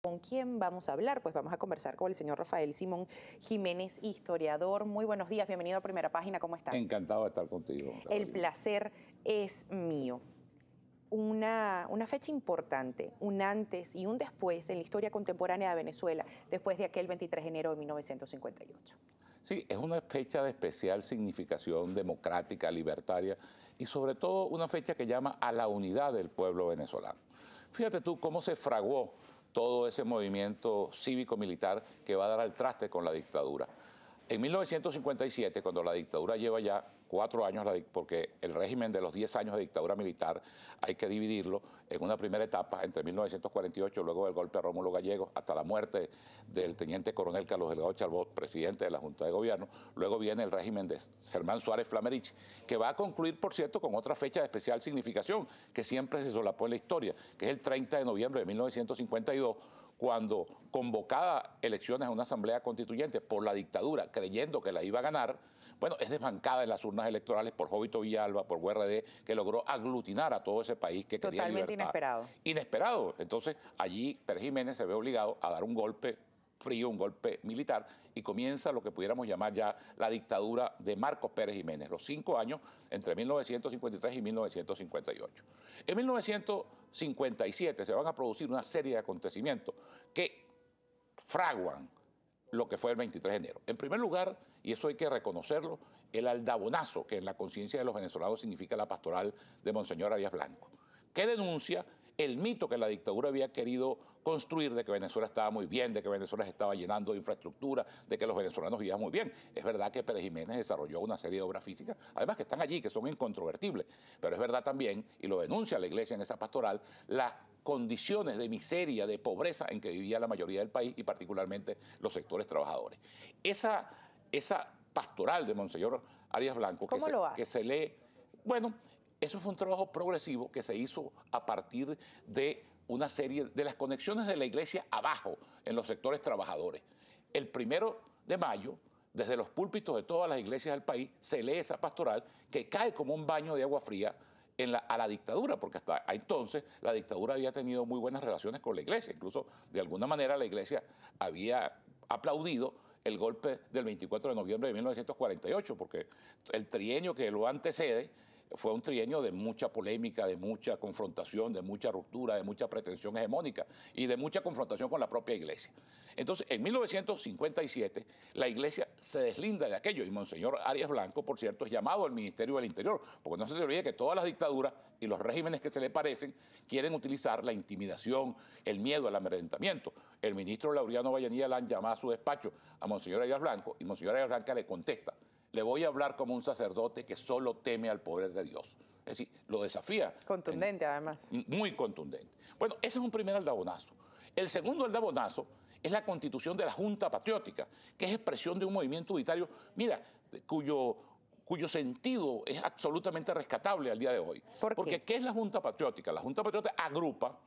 ¿Con quién vamos a hablar? Pues vamos a conversar con el señor Rafael Simón Jiménez, historiador. Muy buenos días, bienvenido a Primera Página, ¿cómo está? Encantado de estar contigo. El placer es mío. Una fecha importante, un antes y un después en la historia contemporánea de Venezuela, después de aquel 23 de enero de 1958. Sí, es una fecha de especial significación democrática, libertaria y sobre todo una fecha que llama a la unidad del pueblo venezolano. Fíjate tú cómo se fraguó todo ese movimiento cívico-militar que va a dar al traste con la dictadura. En 1957, cuando la dictadura lleva ya 4 años, porque el régimen de los 10 años de dictadura militar hay que dividirlo en una primera etapa entre 1948, luego del golpe a Rómulo Gallegos, hasta la muerte del teniente coronel Carlos Delgado Charbot, presidente de la Junta de Gobierno. Luego viene el régimen de Germán Suárez Flamerich, que va a concluir, por cierto, con otra fecha de especial significación, que siempre se solapó en la historia, que es el 30 de noviembre de 1952, cuando convocada elecciones a una asamblea constituyente por la dictadura, creyendo que la iba a ganar, bueno, es desbancada en las urnas electorales por Jovito Villalba, por URD, que logró aglutinar a todo ese país que quería libertad. Totalmente inesperado. Inesperado. Entonces, allí Pérez Jiménez se ve obligado a dar un golpe frío, un golpe militar, y comienza lo que pudiéramos llamar ya la dictadura de Marcos Pérez Jiménez, los 5 años entre 1953 y 1958. En 1957 se van a producir una serie de acontecimientos que fraguan lo que fue el 23 de enero. En primer lugar, y eso hay que reconocerlo, el aldabonazo que en la conciencia de los venezolanos significa la pastoral de Monseñor Arias Blanco, que denuncia el mito que la dictadura había querido construir de que Venezuela estaba muy bien, de que Venezuela se estaba llenando de infraestructura, de que los venezolanos vivían muy bien. Es verdad que Pérez Jiménez desarrolló una serie de obras físicas, además que están allí, que son incontrovertibles, pero es verdad también, y lo denuncia la iglesia en esa pastoral, las condiciones de miseria, de pobreza en que vivía la mayoría del país y particularmente los sectores trabajadores. Esa pastoral de Monseñor Arias Blanco, que se lee, bueno, eso fue un trabajo progresivo que se hizo a partir de una serie de las conexiones de la iglesia abajo, en los sectores trabajadores. El 1 de mayo, desde los púlpitos de todas las iglesias del país, se lee esa pastoral que cae como un baño de agua fría a la dictadura, porque hasta entonces la dictadura había tenido muy buenas relaciones con la iglesia. Incluso, de alguna manera, la iglesia había aplaudido el golpe del 24 de noviembre de 1948, porque el trienio que lo antecede fue un trienio de mucha polémica, de mucha confrontación, de mucha ruptura, de mucha pretensión hegemónica y de mucha confrontación con la propia iglesia. Entonces, en 1957, la iglesia se deslinda de aquello y Monseñor Arias Blanco, por cierto, es llamado al Ministerio del Interior, porque no se te olvide que todas las dictaduras y los regímenes que se le parecen quieren utilizar la intimidación, el miedo, el amedrentamiento. El ministro Laureano Vallenilla Lán llama a su despacho a Monseñor Arias Blanco y Monseñor Arias Blanco le contesta: le voy a hablar como un sacerdote que solo teme al poder de Dios. Es decir, lo desafía. Contundente, además. Muy contundente. Bueno, ese es un primer aldabonazo. El segundo aldabonazo es la constitución de la Junta Patriótica, que es expresión de un movimiento unitario, mira, cuyo sentido es absolutamente rescatable al día de hoy. ¿Por qué? Porque, ¿qué es la Junta Patriótica? La Junta Patriótica agrupa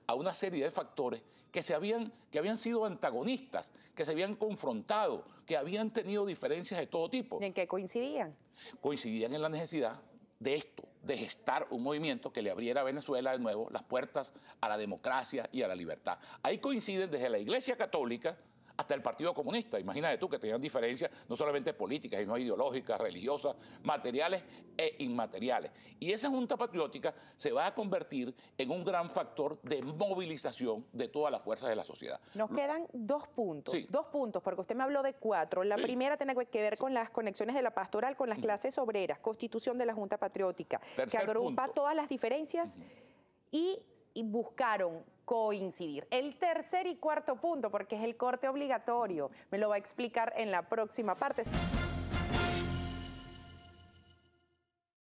a una serie de factores que habían sido antagonistas, que se habían confrontado, que habían tenido diferencias de todo tipo. ¿Y en qué coincidían? Coincidían en la necesidad de esto, de gestar un movimiento que le abriera a Venezuela de nuevo las puertas a la democracia y a la libertad. Ahí coinciden desde la Iglesia Católica hasta el Partido Comunista. Imagínate tú que tenían diferencias no solamente políticas, sino ideológicas, religiosas, materiales e inmateriales. Y esa Junta Patriótica se va a convertir en un gran factor de movilización de todas las fuerzas de la sociedad. Nos quedan 2 puntos, sí. 2 puntos, porque usted me habló de 4. La primera tiene que ver con las conexiones de la pastoral con las clases obreras, constitución de la Junta Patriótica, que agrupa todas las diferencias y buscaron coincidir. El tercer y cuarto punto, porque es el corte obligatorio, me lo va a explicar en la próxima parte.